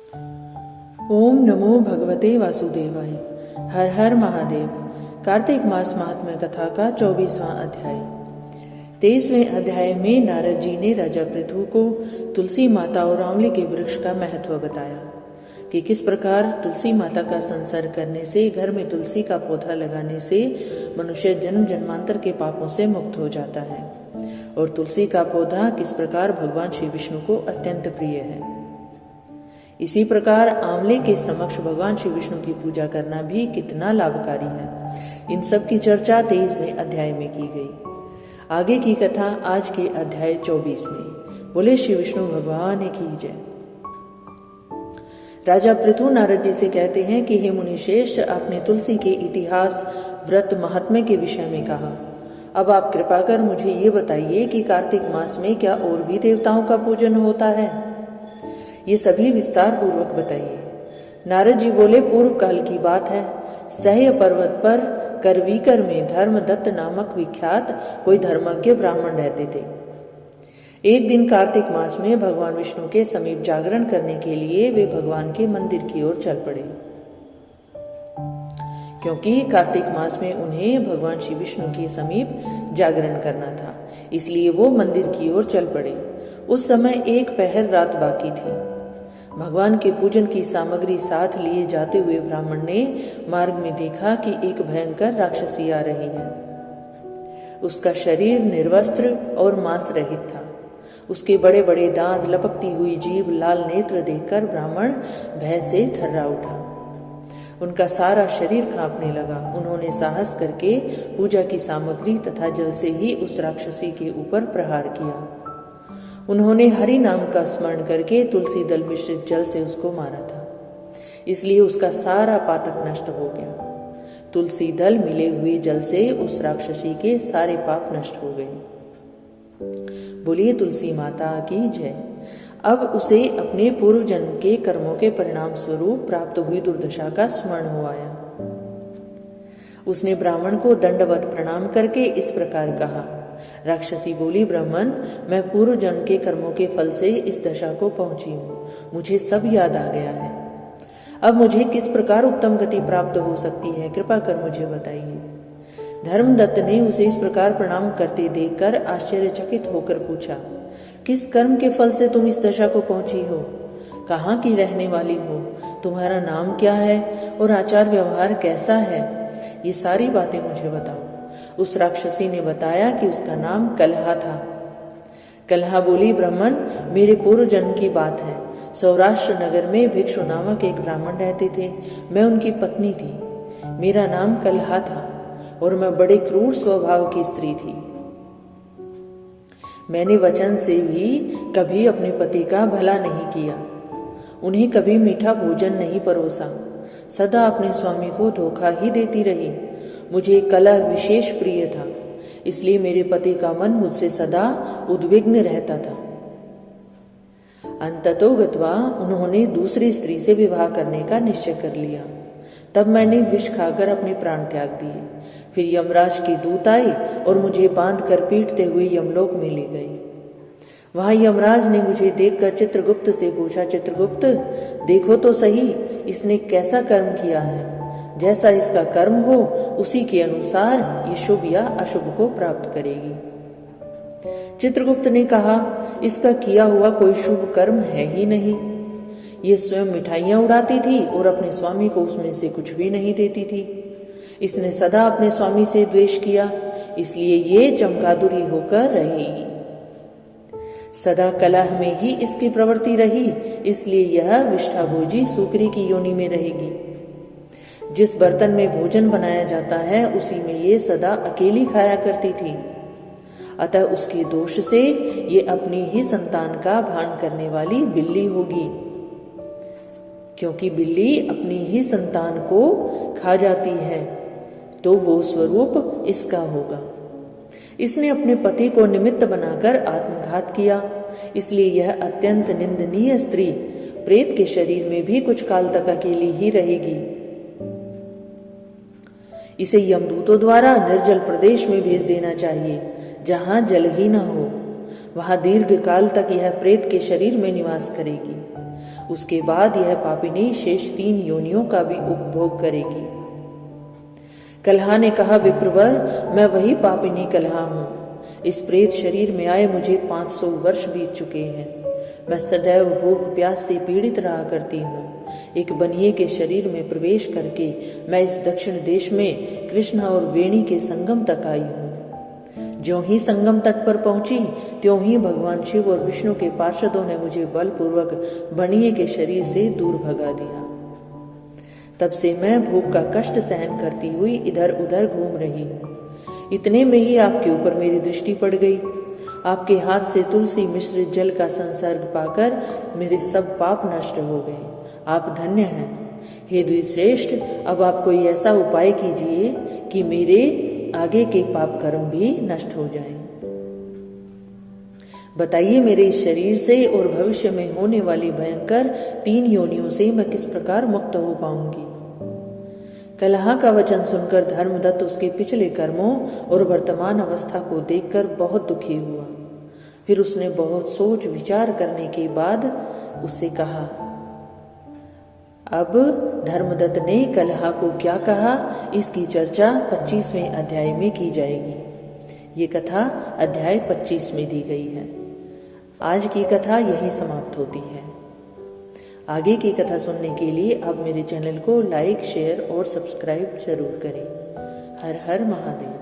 ओम नमो भगवते वासुदेवाय। हर हर महादेव। कार्तिक मास महात्म्य कथा का 24वां अध्याय। 23वें अध्याय में नारद जी ने राजा पृथु को तुलसी माता और आंवले के वृक्ष का महत्व बताया कि किस प्रकार तुलसी माता का संसर्ग करने से, घर में तुलसी का पौधा लगाने से मनुष्य जन्म जन्मांतर के पापों से मुक्त हो जाता है, और तुलसी का पौधा किस प्रकार भगवान श्री विष्णु को अत्यंत प्रिय है। इसी प्रकार आंवले के समक्ष भगवान श्री विष्णु की पूजा करना भी कितना लाभकारी है। इन सब की चर्चा 23वें अध्याय में की गई। आगे की कथा आज के अध्याय 24 में। बोले श्री विष्णु भगवान की जय। राजा पृथु नारद जी से कहते हैं कि हे मुनि श्रेष्ठ, आपने तुलसी के इतिहास, व्रत, महात्म्य के विषय में कहा। अब आप कृपा कर मुझे ये बताइए कि कार्तिक मास में क्या और भी देवताओं का पूजन होता है? ये सभी विस्तार पूर्वक बताइए। नारद जी बोले, पूर्व काल की बात है। सह्य पर्वत पर करवीकर में धर्मदत्त नामक विख्यात कोई धर्मज्ञ ब्राह्मण रहते थे। एक दिन कार्तिक मास में भगवान विष्णु के समीप जागरण करने के लिए वे भगवान के मंदिर की ओर चल पड़े, क्योंकि कार्तिक मास में उन्हें भगवान श्री विष्णु के समीप जागरण करना था, इसलिए वो मंदिर की ओर चल पड़े। उस समय एक पहर रात बाकी थी। भगवान के पूजन की सामग्री साथ लिए जाते हुए ब्राह्मण ने मार्ग में देखा कि एक भयंकर राक्षसी आ रही है। उसका शरीर निर्वस्त्र और मांस रहित था। उसके बड़े बड़े दांत, लपकती हुई जीभ, लाल नेत्र देखकर ब्राह्मण भय से थर्रा उठा। उनका सारा शरीर कांपने लगा। उन्होंने साहस करके पूजा की सामग्री तथा जल से ही उस राक्षसी के ऊपर प्रहार किया। उन्होंने हरि नाम का स्मरण करके तुलसी दल मिश्रित जल से उसको मारा था, इसलिए उसका सारा पातक नष्ट हो गया। तुलसी दल मिले हुए जल से उस राक्षसी के सारे पाप नष्ट हो गए। बोलिए तुलसी माता की जय। अब उसे अपने पूर्व जन्म के कर्मों के परिणाम स्वरूप प्राप्त हुई दुर्दशा का स्मरण हो आया। उसने ब्राह्मण को दंडवत प्रणाम करके इस प्रकार कहा। राक्षसी बोली, ब्राह्मण, मैं पूर्व जन्म के कर्मों के फल से इस दशा को पहुंची हूँ। मुझे सब याद आ गया है। अब मुझे किस प्रकार उत्तम गति प्राप्त हो सकती है, कृपा कर मुझे बताइए। धर्मदत्त ने उसे इस प्रकार प्रणाम करते देखकर आश्चर्यचकित होकर पूछा, किस कर्म के फल से तुम इस दशा को पहुंची हो? कहाँ की रहने वाली हो? तुम्हारा नाम क्या है और आचार व्यवहार कैसा है? ये सारी बातें मुझे बताओ। उस राक्षसी ने बताया कि उसका नाम कलहा था। कलहा बोली, ब्राह्मण, मेरे पूर्व जन्म की बात है। सौराष्ट्र नगर में भिक्षु नामक एक ब्राह्मण रहते थे। मैं उनकी पत्नी थी। मेरा नाम कलहा था और मैं बड़े क्रूर स्वभाव की स्त्री थी। मैंने वचन से भी कभी अपने पति का भला नहीं किया, उन्हें कभी मीठा भोजन नहीं परोसा, सदा अपने स्वामी को धोखा ही देती रही। मुझे कलह विशेष प्रिय था, इसलिए मेरे पति का मन मुझसे सदा उद्विग्न रहता था। अंततो गत्वा उन्होंने दूसरी स्त्री से विवाह करने का निश्चय कर लिया। तब मैंने विष खाकर अपने प्राण त्याग दिए। फिर यमराज के दूत आए और मुझे बांध कर पीटते हुए यमलोक में ले गए। वहां यमराज ने मुझे देखकर चित्रगुप्त से पूछा, चित्रगुप्त, देखो तो सही इसने कैसा कर्म किया है। जैसा इसका कर्म हो उसी के अनुसार ये शुभ या अशुभ को प्राप्त करेगी। चित्रगुप्त ने कहा, इसका किया हुआ कोई शुभ कर्म है ही नहीं। ये स्वयं मिठाइयां उड़ाती थी और अपने स्वामी को उसमें से कुछ भी नहीं देती थी। इसने सदा अपने स्वामी से द्वेष किया, इसलिए ये चमकादुरी होकर रहेगी। सदा कलह में ही इसकी प्रवृत्ति रही, इसलिए यह विष्ठाभोजी सूकरी की योनि में रहेगी। जिस बर्तन में भोजन बनाया जाता है उसी में ये सदा अकेली खाया करती थी। अतः उसके दोष से ये अपनी ही संतान का भान करने वाली बिल्ली होगी, क्योंकि बिल्ली अपनी ही संतान को खा जाती है, तो वो स्वरूप इसका होगा। इसने अपने पति को निमित्त बनाकर आत्मघात किया, इसलिए यह अत्यंत निंदनीय स्त्री प्रेत के शरीर में भी कुछ काल तक अकेली ही रहेगी। इसे यमदूतों द्वारा निर्जल प्रदेश में भेज देना चाहिए, जहां जल ही न हो। वहां दीर्घ काल तक यह प्रेत के शरीर में निवास करेगी। उसके बाद यह पापिनी शेष 3 योनियों का भी उपभोग करेगी। कलहा ने कहा, विप्रवर, मैं वही पापिनी कलहा हूँ। इस प्रेत शरीर में आए मुझे 500 वर्ष बीत चुके हैं। मैं सदैव भूख प्यास से पीड़ित रहा करती हूँ। एक बनिए के शरीर में प्रवेश करके मैं इस दक्षिण देश में कृष्ण और वेणी के संगम तक आई हूँ। ज्यों ही संगम तट पर पहुंची त्यों ही भगवान शिव और विष्णु के पार्षदों ने मुझे बलपूर्वक बनिए के शरीर से दूर भगा दिया। तब से मैं भूख का कष्ट सहन करती हुई इधर उधर घूम रही हूँ। इतने में ही आपके ऊपर मेरी दृष्टि पड़ गई। आपके हाथ से तुलसी मिश्रित जल का संसर्ग पाकर मेरे सब पाप नष्ट हो गए। आप धन्य हैं। हे द्विश्रेष्ठ, अब आप कोई ऐसा उपाय कीजिए कि मेरे आगे के पाप कर्म भी नष्ट हो जाएं। बताइए, मेरे इस शरीर से और भविष्य में होने वाली भयंकर 3 योनियों से मैं किस प्रकार मुक्त हो पाऊंगी। कलहा का वचन सुनकर धर्मदत्त उसके पिछले कर्मों और वर्तमान अवस्था को देखकर बहुत दुखी हुआ। फिर उसने बहुत सोच विचार करने के बाद उससे कहा, अब धर्मदत्त ने कलहा को क्या कहा, इसकी चर्चा 25वें अध्याय में की जाएगी। ये कथा अध्याय 25 में दी गई है। आज की कथा यहीं समाप्त होती है। आगे की कथा सुनने के लिए आप मेरे चैनल को लाइक, शेयर और सब्सक्राइब जरूर करें। हर हर महादेव।